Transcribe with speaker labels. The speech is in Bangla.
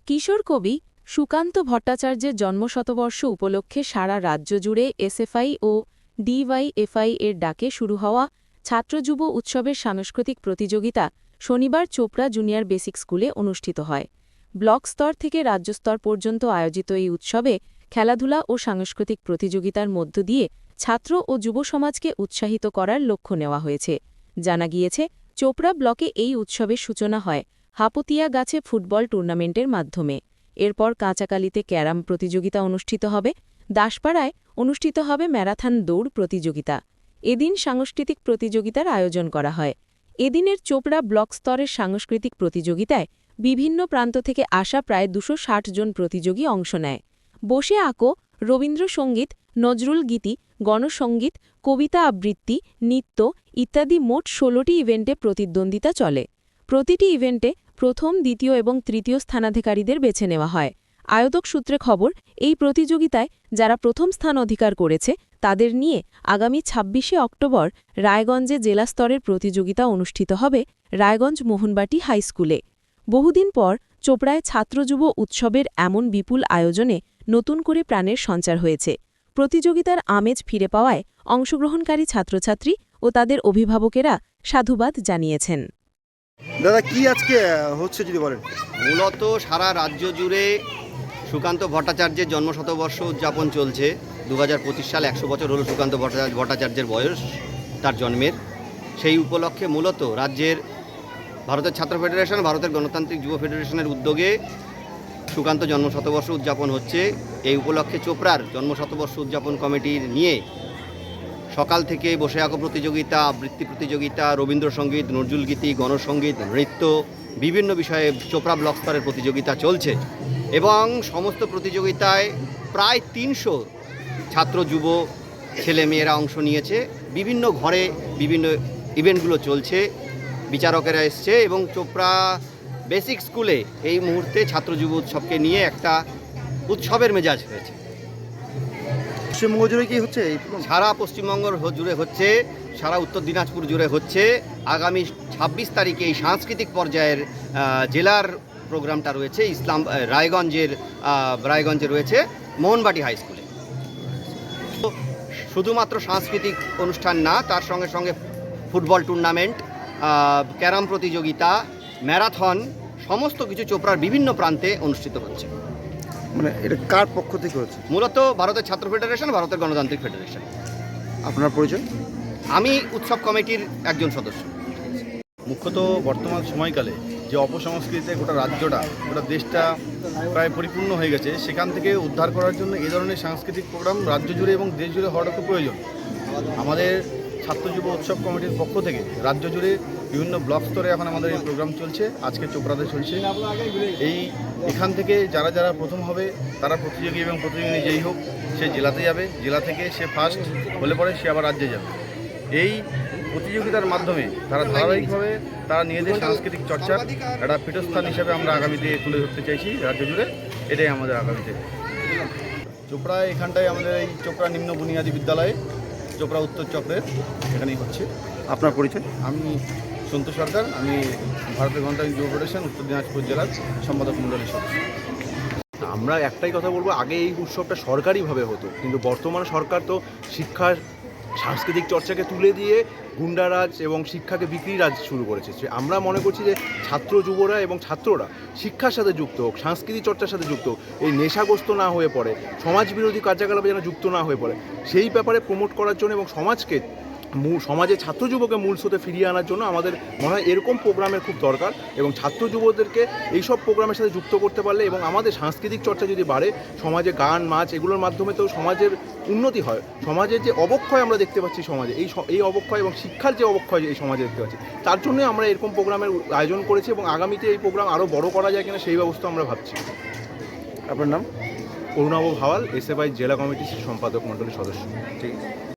Speaker 1: কিশোর কবি সুকান্ত ভট্টাচার্যের জন্মশতবর্ষ উপলক্ষে সারা রাজ্য জুড়ে এসএফআই ও ডিওয়াইএফআই এর ডাকে শুরু হওয়া ছাত্র-যুব উৎসবের সাংস্কৃতিক প্রতিযোগিতা শনিবার চোপড়া জুনিয়র বেসিক স্কুলে অনুষ্ঠিত হয়। ব্লক স্তর থেকে রাজ্য স্তর পর্যন্ত আয়োজিত এই উৎসবে খেলাধুলা ও সাংস্কৃতিক প্রতিযোগিতার মধ্য দিয়ে ছাত্র ও যুব সমাজকে উৎসাহিত করার লক্ষ্য নেওয়া হয়েছে। জানা গিয়েছে, চোপড়া ব্লকে এই উৎসবের সূচনা হয় হাপতিয়া গাছে ফুটবল টুর্নামেন্টের মাধ্যমে। এরপর কাঁচাকালিতে ক্যারাম প্রতিযোগিতা অনুষ্ঠিত হবে। দাসপাড়ায় অনুষ্ঠিত হবে ম্যারাথন দৌড় প্রতিযোগিতা। এদিন সাংস্কৃতিক প্রতিযোগিতার আয়োজন করা হয়। এদিনের চোপড়া ব্লক স্তরের সাংস্কৃতিক প্রতিযোগিতায় বিভিন্ন প্রান্ত থেকে আসা প্রায় ২৬০ জন প্রতিযোগী অংশ নেয়। বসে আঁকো, রবীন্দ্রসঙ্গীত, নজরুল গীতি, গণসঙ্গীত, কবিতা আবৃত্তি, নৃত্য ইত্যাদি মোট ১৬টি ইভেন্টে প্রতিদ্বন্দ্বিতা চলে। প্রতিটি ইভেন্টে প্রথম, দ্বিতীয় এবং তৃতীয় স্থানাধিকারীদের বেছে নেওয়া হয়। আয়োজক সূত্রে খবর, এই প্রতিযোগিতায় যারা প্রথম স্থান অধিকার করেছে তাদের নিয়ে আগামী ২৬শে অক্টোবর রায়গঞ্জে জেলা স্তরের প্রতিযোগিতা অনুষ্ঠিত হবে রায়গঞ্জ মোহনবাটি হাইস্কুলে। বহুদিন পর চোপড়ায় ছাত্র-যুব উৎসবের এমন বিপুল আয়োজনে নতুন করে প্রাণের সঞ্চার হয়েছে। প্রতিযোগিতার আমেজ ফিরে পাওয়ায় অংশগ্রহণকারী ছাত্রছাত্রী ও তাদের অভিভাবকেরা সাধুবাদ জানিয়েছেন।
Speaker 2: দাদা, কি আজকে হচ্ছে যদি বলেন?
Speaker 3: মূলত সারা রাজ্য জুড়ে সুকান্ত ভট্টাচার্যের জন্মশতবর্ষ উদযাপন চলছে। 2025 সাল 100 বছর হলো সুকান্ত ভট্টাচার্যের বয়স তার জন্মের। সেই উপলক্ষে মূলত রাজ্যের ভারতের ছাত্র ফেডারেশন, ভারতের গণতান্ত্রিক যুব ফেডারেশনের উদ্যোগে সুকান্ত জন্মশতবর্ষ উদযাপন হচ্ছে। এই উপলক্ষে চোপড়ার জন্মশতবর্ষ উদযাপন কমিটির নিয়ে সকাল থেকে বসে আঁকো প্রতিযোগিতা, আবৃত্তি প্রতিযোগিতা, রবীন্দ্রসঙ্গীত, নজরুল গীতি, গণসঙ্গীত, নৃত্য বিভিন্ন বিষয়ে চোপড়া ব্লক স্তরের প্রতিযোগিতা চলছে এবং সমস্ত প্রতিযোগিতায় প্রায় ৩০০ ছাত্র যুব ছেলেমেয়েরা অংশ নিয়েছে। বিভিন্ন ঘরে বিভিন্ন ইভেন্টগুলো চলছে, বিচারকেরা এসছে এবং চোপড়া বেসিক স্কুলে এই মুহূর্তে ছাত্র যুব উৎসবকে নিয়ে একটা উৎসবের মেজাজ হয়েছে।
Speaker 2: পশ্চিমবঙ্গ জুড়ে কি হচ্ছে?
Speaker 3: সারা পশ্চিমবঙ্গ জুড়ে হচ্ছে, সারা উত্তর দিনাজপুর জুড়ে হচ্ছে। আগামী ২৬ তারিখে এই সাংস্কৃতিক পর্যায়ের জেলার প্রোগ্রামটা রয়েছে রায়গঞ্জে রয়েছে মোহনবাটি হাই স্কুলে। শুধুমাত্র সাংস্কৃতিক অনুষ্ঠান না, তার সঙ্গে সঙ্গে ফুটবল টুর্নামেন্ট, ক্যারাম প্রতিযোগিতা, ম্যারাথন সমস্ত কিছু চোপড়ার বিভিন্ন প্রান্তে অনুষ্ঠিত হচ্ছে।
Speaker 2: মানে এটা কার পক্ষ থেকে হচ্ছে?
Speaker 3: মূলত ভারতের ছাত্র ফেডারেশন, ভারতের গণতান্ত্রিক ফেডারেশন।
Speaker 2: আপনার পরিচয়?
Speaker 3: আমি উৎসব কমিটির একজন সদস্য।
Speaker 4: মুখ্যত বর্তমান সময়কালে যে অপসংস্কৃতিতে গোটা রাজ্যটা, গোটা দেশটা প্রায় পরিপূর্ণ হয়ে গেছে, সেখান থেকে উদ্ধার করার জন্য এই ধরনের সাংস্কৃতিক প্রোগ্রাম রাজ্য জুড়ে এবং দেশ জুড়ে হওয়াটা খুব প্রয়োজন। আমাদের ছাত্র যুব উৎসব কমিটির পক্ষ থেকে রাজ্য জুড়ে বিভিন্ন ব্লক স্তরে এখন আমাদের এই প্রোগ্রাম চলছে। আজকে চোপড়াতে চলছে। এখান থেকে যারা যারা প্রথম হবে তারা প্রতিযোগী এবং প্রতিযোগিনী যেই হোক সে জেলাতে যাবে, জেলা থেকে সে ফার্স্ট হলে পরে সে আবার রাজ্যে যাবে। এই প্রতিযোগিতার মাধ্যমে তারা ধারাবাহিকভাবে তারা নিজেদের সাংস্কৃতিক চর্চার একটা পীঠস্থান হিসেবে আমরা আগামীতে তুলে ধরতে চাইছি রাজ্য জুড়ে। এটাই আমাদের আগামীতে। চোপড়ায় এখানটায় আমাদের এই চোপড়া নিম্ন বুনিয়াদী বিদ্যালয়ে চোপড়া উত্তর চক্রের এখানেই হচ্ছে।
Speaker 2: আপনার পরিচয়?
Speaker 4: আমি সন্তোষ সরকার, আমি ভারতের গণতান্ত্রিক যুব ফেডারেশন উত্তর দিনাজপুর জেলার সম্পাদক মণ্ডলীর সদস্য।
Speaker 5: আমরা একটাই কথা বলবো, আগে এই উৎসবটা সরকারিভাবে হতো, কিন্তু বর্তমান সরকার তো শিক্ষার সাংস্কৃতিক চর্চাকে তুলে দিয়ে গুন্ডারাজ এবং শিক্ষাকে বিক্রির রাজ শুরু করেছে। আমরা মনে করছি যে ছাত্র যুবরা এবং ছাত্ররা শিক্ষার সাথে যুক্ত হোক, সাংস্কৃতিক চর্চার সাথে যুক্ত হোক, এই নেশাগ্রস্ত না হয়ে পড়ে, সমাজ বিরোধী কার্যকলাপে যেন যুক্ত না হয়ে পড়ে, সেই ব্যাপারে প্রমোট করার জন্য এবং সমাজে ছাত্র যুবকে মূল স্রোতে ফিরিয়ে আনার জন্য আমাদের মনে হয় এরকম প্রোগ্রামের খুব দরকার এবং ছাত্র যুবদেরকে এইসব প্রোগ্রামের সাথে যুক্ত করতে পারলে এবং আমাদের সাংস্কৃতিক চর্চা যদি বাড়ে, সমাজে গান, নাচ এগুলোর মাধ্যমে তো সমাজের উন্নতি হয়। সমাজের যে অবক্ষয় আমরা দেখতে পাচ্ছি সমাজে, এই অবক্ষয় এবং শিক্ষার যে অবক্ষয় এই সমাজে দেখতে পাচ্ছি, তার জন্যই আমরা এরকম প্রোগ্রামের আয়োজন করেছি এবং আগামীতে এই প্রোগ্রাম আরও বড় করা যায় কিনা সেই ব্যবস্থা আমরা ভাবছি।
Speaker 2: আপনার নাম?
Speaker 5: অরুণাভ ভাওয়াল, এসএফআই জেলা কমিটির সম্পাদক মণ্ডলীর সদস্য।
Speaker 2: ঠিক আছে।